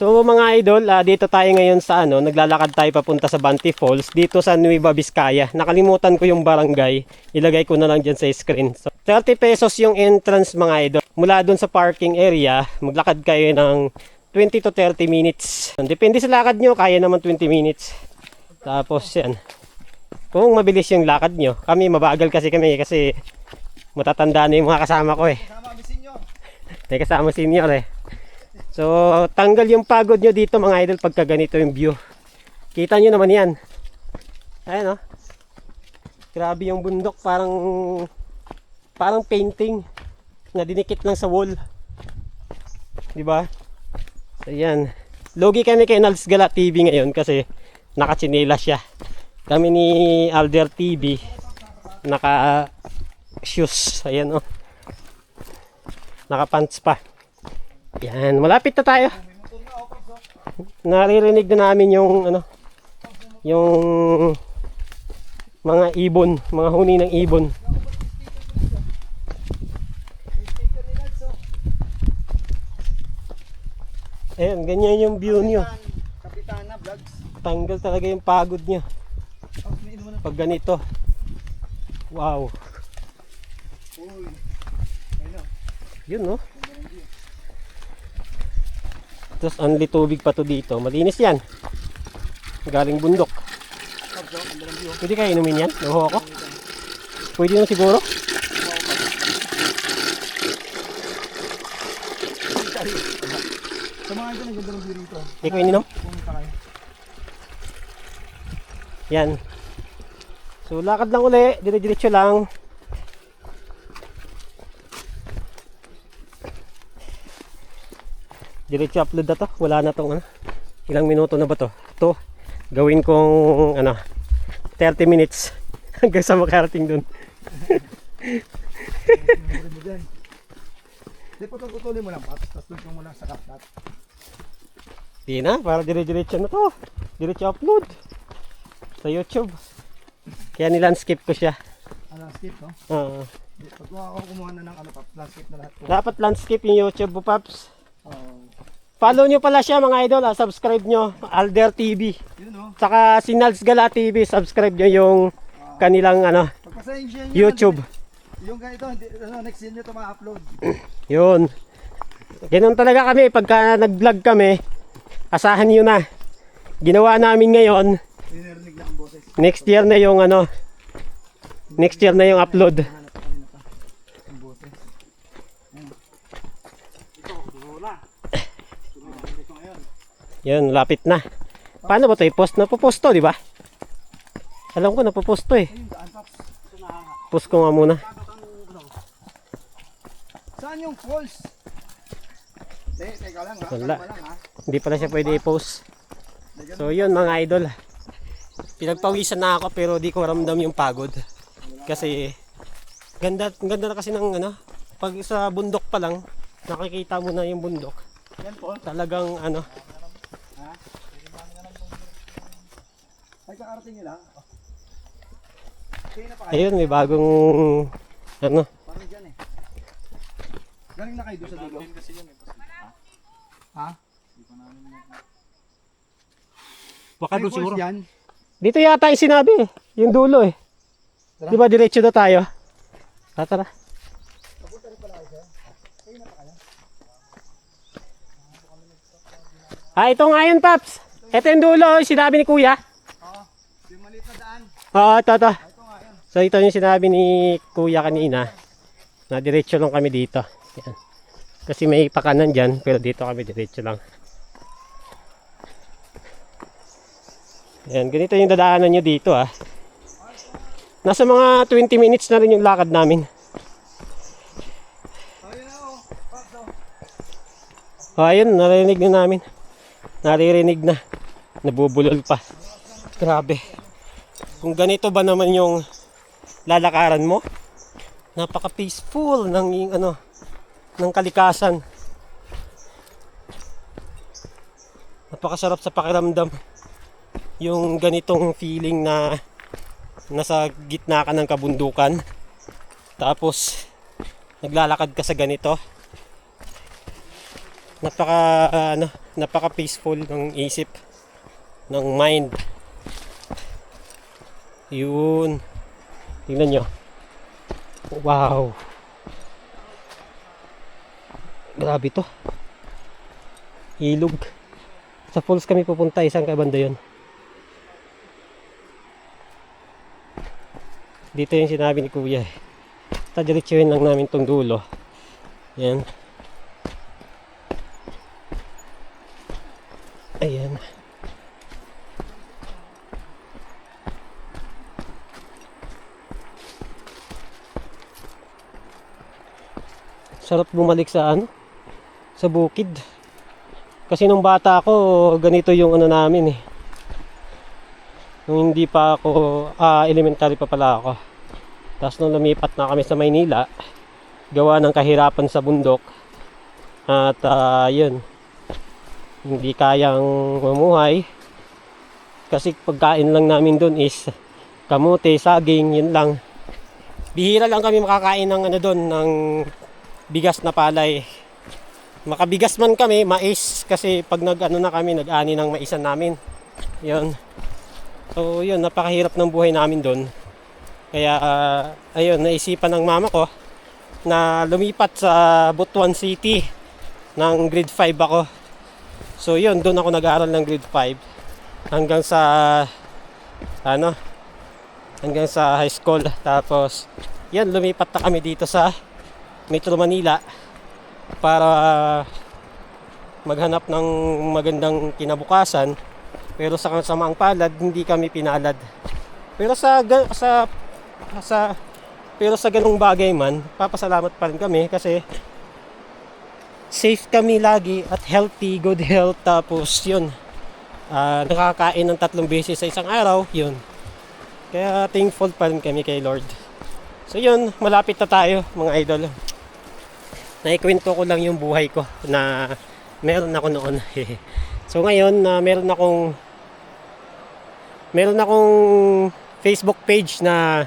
So mga idol, dito tayo ngayon sa naglalakad tayo papunta sa Banti Falls dito sa Nueva Vizcaya. Nakalimutan ko yung barangay, ilagay ko na lang dyan sa screen. So, 30 pesos yung entrance mga idol. Mula dun sa parking area, maglakad kayo ng 20 to 30 minutes. Depende sa lakad nyo, kaya naman 20 minutes. Tapos yan, kung mabilis yung lakad nyo, kami mabagal kasi matatanda na yung mga kasama ko eh. May kasama senior eh. So, tanggal yung pagod nyo dito mga idol pagka ganito yung view. Kita nyo naman yan. Ayan o. Grabe yung bundok, parang painting na dinikit lang sa wall. Diba? So, ayan. Logi kami kay Nals Gala TV ngayon kasi nakachinela siya. Kami ni Alder TV naka shoes. Ayan o. Naka pants pa. Yan, malapit na tayo. Naririnig na namin yung yung mga ibon, mga huni ng ibon. Ayan, ganyan yung view nyo. Tanggal talaga yung pagod nyo pag ganito. Wow. Yun no. Tapos only tubig pa to dito. Malinis yan. Galing bundok. Pwede kayo inumin yan? Naho ako? Pwede na siguro? Sa mga ito naganda ng dito. Hindi ko ininom? Yan. So lakad lang uli. Dire-diretso lang. Diretso upload na to. Wala na tong ilang minuto na ba to? Ito, gawin kong 30 minutes hanggang sa makarating dun. Hindi po itong utulin mo lang, Paps. Tapos doon mo lang sa kaplat. Di na, para dire-diretso na to. Diretso upload sa YouTube. Kaya nilandscape ko siya. Landscape, no? Pag ako kumuha na ng Paps, landscape na lahat po. Dapat landscape yung YouTube mo, Paps. Follow nyo pala siya mga idol, subscribe nyo, Alder TV. Yun, no? Saka si Nals Gala TV, subscribe nyo yung kanilang YouTube. Yung ganito, next year nyo ito ma-upload. Yun. Ganun talaga kami, pagka nag-vlog kami, asahan nyo na. Ginawa namin ngayon, Narinig na ang boses. next year na yung upload. Ang boses. Yun, lapit na. Paano ba ito i-post? Napopost to, di ba? Alam ko, napopost to eh. Post ko nga muna. Saan yung falls? Teka lang ha. Wala. Kalma lang ha. Hindi pala siya pwede i-post. So yun mga idol. Pinagpawisan na ako pero di ko ramdam yung pagod. Kasi ganda na kasi ng pag sa bundok pa lang, nakikita mo na yung bundok. Yan po. Talagang Ay kakarating nyo lang. ayun, may bagong Parang dyan eh. Galing na kayo doon sa dulo? Ha? baka doon siguro. Yan. Dito yata yung sinabi eh, yung dulo eh. Di ba diretso na tayo? Tara. Ito nga yun, Paps. Ito yung dulo, sinabi ni Kuya. Yung maliit na daan. Oo, ito. Ito nga yan. So ito yung sinabi ni Kuya kanina. Na diretso lang kami dito. Yan. Kasi may pakanan dyan, pero dito kami diretso lang. Yan, ganito yung dadaanan nyo dito ah. Nasa mga 20 minutes na rin yung lakad namin. Ayun na oh. Paps oh. Oh, ayun, naririnig na. Nabubulol pa. Grabe. Kung ganito ba naman yung lalakaran mo, napaka-peaceful ng kalikasan. Napakasarap sa pakiramdam. Yung ganitong feeling na nasa gitna ka ng kabundukan. Tapos naglalakad ka sa ganito. Napaka napaka peaceful ng isip, ng mind. Yun. Tingnan nyo. Wow. Grabe to. Ilog. Sa falls kami pupunta, isang kabanda yun. Dito yung sinabi ni Kuya. Tadiretsuhin lang namin tong dulo. Yan. Ayan. Sarap bumalik sa sa bukid. Kasi nung bata ako, ganito yung namin eh. Nung hindi pa ako, elementary pa pala ako. Tapos nung lumipat na kami sa Maynila, gawa ng kahirapan sa bundok. At yun, hindi kayang mamuhay. Kasi pagkain lang namin doon is kamote, saging, yun lang. Bihira lang kami makakain ng doon, ng bigas na palay. Makabigas man kami, mais, kasi pag na kami, nag-ani ng maisan namin. Yun. So yun, napakahirap ng buhay namin doon. Kaya ayun, naisipan ng mama ko na lumipat sa Butuan City ng grade 5 ako. So yun, doon ako nag-aaral ng grade 5 hanggang sa hanggang sa high school. Tapos yan, lumipat na kami dito sa Metro Manila para maghanap ng magandang kinabukasan. Pero sa kasamaang palad, hindi kami pinalad. Pero pero sa ganung bagay man, papasalamat pa rin kami kasi safe kami lagi at healthy, good health. Tapos yun, nakakain ng 3 beses sa isang araw, yun. Kaya thankful pa rin kami kay Lord. So yun, malapit na tayo mga idol. Naikwento ko lang yung buhay ko na meron ako noon. So ngayon, meron akong Facebook page na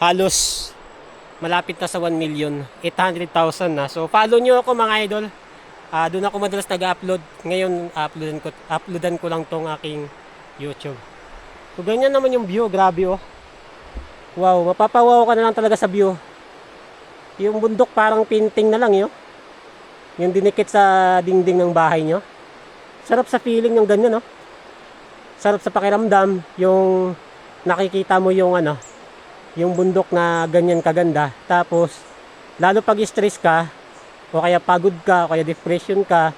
halos malapit na sa 1,800,000 na. So follow nyo ako mga idol. Doon ako madalas nag-upload. Ngayon uploadan ko lang tong aking YouTube. So ganyan naman yung view, grabe oh. Wow, mapapawaw ka na lang talaga sa view. Yung bundok parang painting na lang yun. Yung dinikit sa dingding ng bahay nyo. Sarap sa feeling yung ganyan, no? Sarap sa pakiramdam yung nakikita mo yung yung bundok na ganyan kaganda. Tapos lalo pag stress ka o kaya pagod ka o kaya depression ka,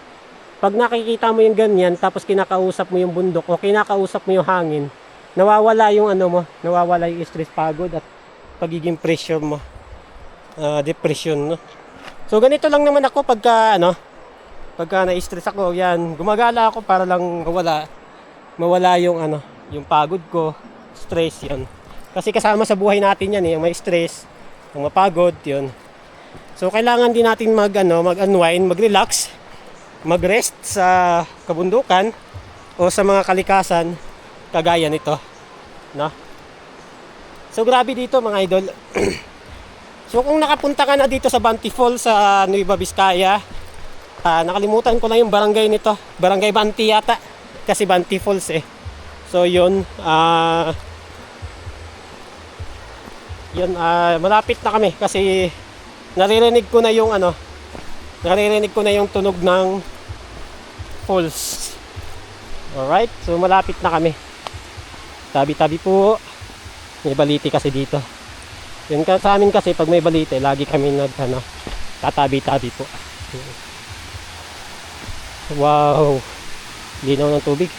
pag nakikita mo yung ganyan tapos kinakausap mo yung bundok o kinakausap mo yung hangin, nawawala yung nawawala yung stress, pagod at pagiging pressure mo. Depression, no? So ganito lang naman ako pagka na-stress ako, yan, gumagala ako para lang mawala yung yung pagod ko, stress, yun. Kasi kasama sa buhay natin yan, yung may stress, yung mapagod, yun. So kailangan din natin mag-unwind, mag-relax, mag-rest sa kabundukan o sa mga kalikasan kagaya nito, no? So grabe dito mga idol. So kung nakapunta ka na dito sa Banti Falls sa Nueva Vizcaya, nakalimutan ko na yung barangay nito. Barangay Banti yata. Kasi Banti Falls eh. So yun, malapit na kami kasi naririnig ko na yung tunog ng falls. Alright, so malapit na kami. Tabi-tabi po. May baliti kasi dito. Yun sa amin kasi pag may balite, lagi kami tatabi-tabi po. Wow. Linaw ng tubig.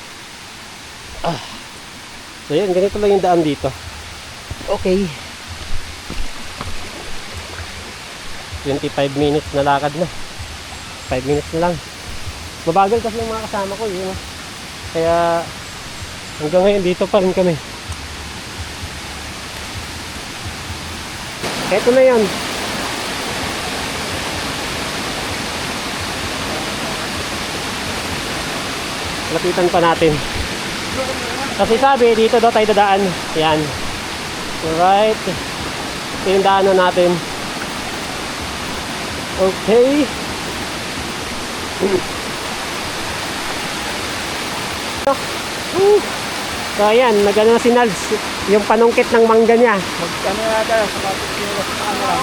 So yun, ganito lang yung daan dito. Okay. 25 minutes na lakad na. 5 minutes na lang. Mabagal kasi yung mga kasama ko, yun. Kaya hanggang ngayon dito pa rin kami. Eto na yan. Lapitan pa natin. Kasi sabi, dito daw tayo dadaan. Yan. Alright. Ito yung daanan natin. Okay. So ayan, nagano na si Nals, yung panungkit ng mangga niya. Ano yata, sapatos nila sa camera.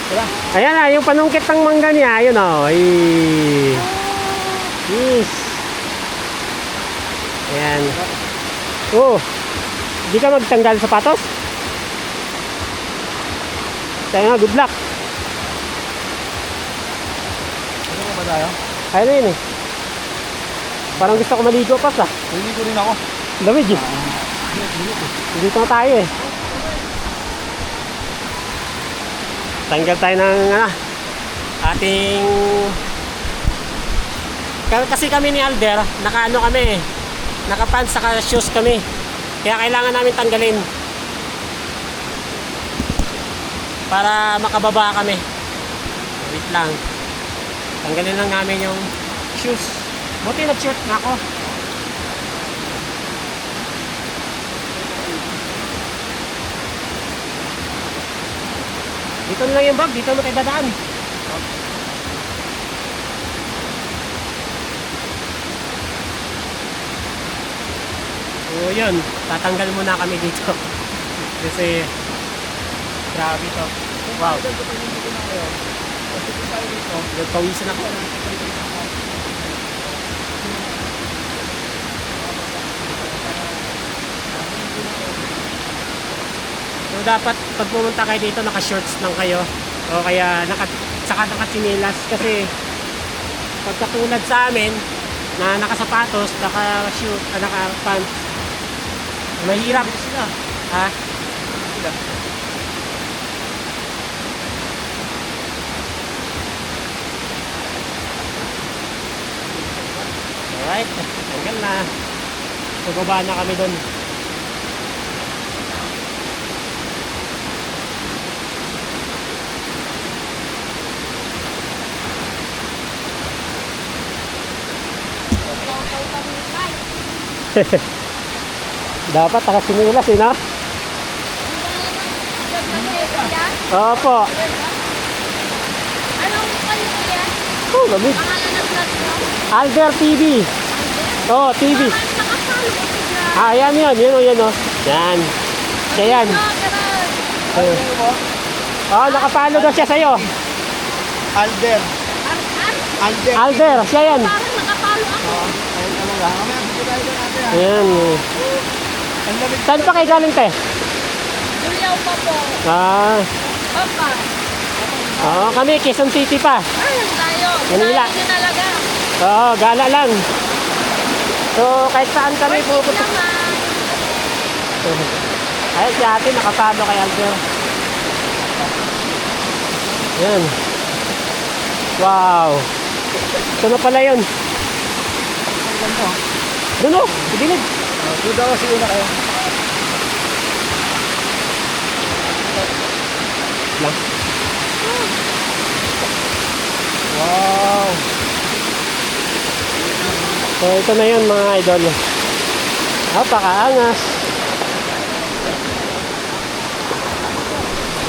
Tara. Ayan na, yung panungkit ng mangga niya, ayun o. Yes. Ayan. Oh, di ka magtanggal sapatos? Kaya nga, good luck. Ano ba tayo? Ayun na yun eh. Parang gusto ko maligo pa sa. Hindi ko rin ako. Lamig eh. Dito na tayo eh. Tanggal tayo ng ating... Kasi kami ni Alder, nakaano kami eh. Nakapants saka shoes kami. Kaya kailangan namin tanggalin. Para makababa kami. Wait lang. Tanggalin lang namin yung shoes. Buti nag-shirt na ako. Dito na lang yung bag. Dito na kayo dadaan. So yun. Tatanggal muna kami dito. Kasi grabe to. Wow. Nagpawisan ako. So dapat pag pumunta kayo dito naka-shorts lang kayo o kaya saka naka-chinelas kasi pagkatulad sa amin na nakasapatos, naka-shoe, naka-pants mahirap sila. Ha? Sila. Alright, tanggal na. Pababa na kami doon. Dapat nakasinilas eh, no? Opo. Anong kayo kuya? Oh, lamig. Pangalan ng vlog mo? Alder TV. Oh, TV. Nakasalo ko siya. Ah, yan yun. Yan o, yan o. Yan. Siya yan. Oh, nakapalo daw siya sa'yo. Alder. Alder. Alder, siya yan. Parang nakapalo ako. Ayun ka lang. Mamaya dito tayo doon ate. Ayan. Ang lamig. Saan pa kayo galing, te? Juliaw pa po. Ah, Papa. kami, Quezon City pa. Ay, tayo. Manila. Ginahin nyo talaga. Oo, gala lang. So, kahit saan kami Worth it pupunta. naman. Ay, si ate, nakapalo kay Alder. Yan. Wow. Ito na pala yun. Doon o, idilig. Doon daw kasi una kayo. Lang. Wow. So, ito na yun mga idol. Napakaangas.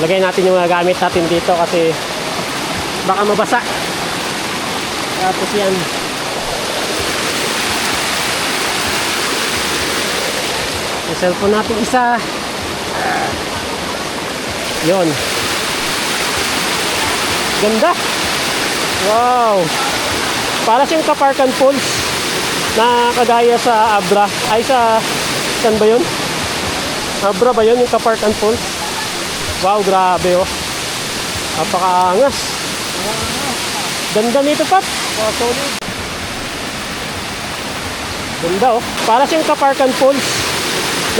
Lagay natin yung mga gamit natin dito kasi baka mabasa. Tapos yan. Yung cellphone natin isa. Yun. Ganda. Wow. Para siyang kaparkan pools na kagaya sa Abra. Ay sa, saan ba yun? Abra ba yun yung kaparkan pools? Wow, grabe oh. Napakaangas. Ganda nito, Pat. Solid. Ganda oh. Para siyang kaparkan pools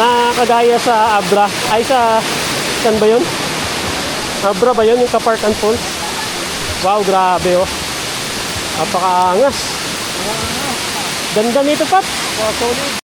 na kagaya sa Abra. Ay sa, saan ba yun? Abra ba yun yung kaparkan pools? Wow, grabe oh. Napakaangas. Ganda nito, Pat. Solid.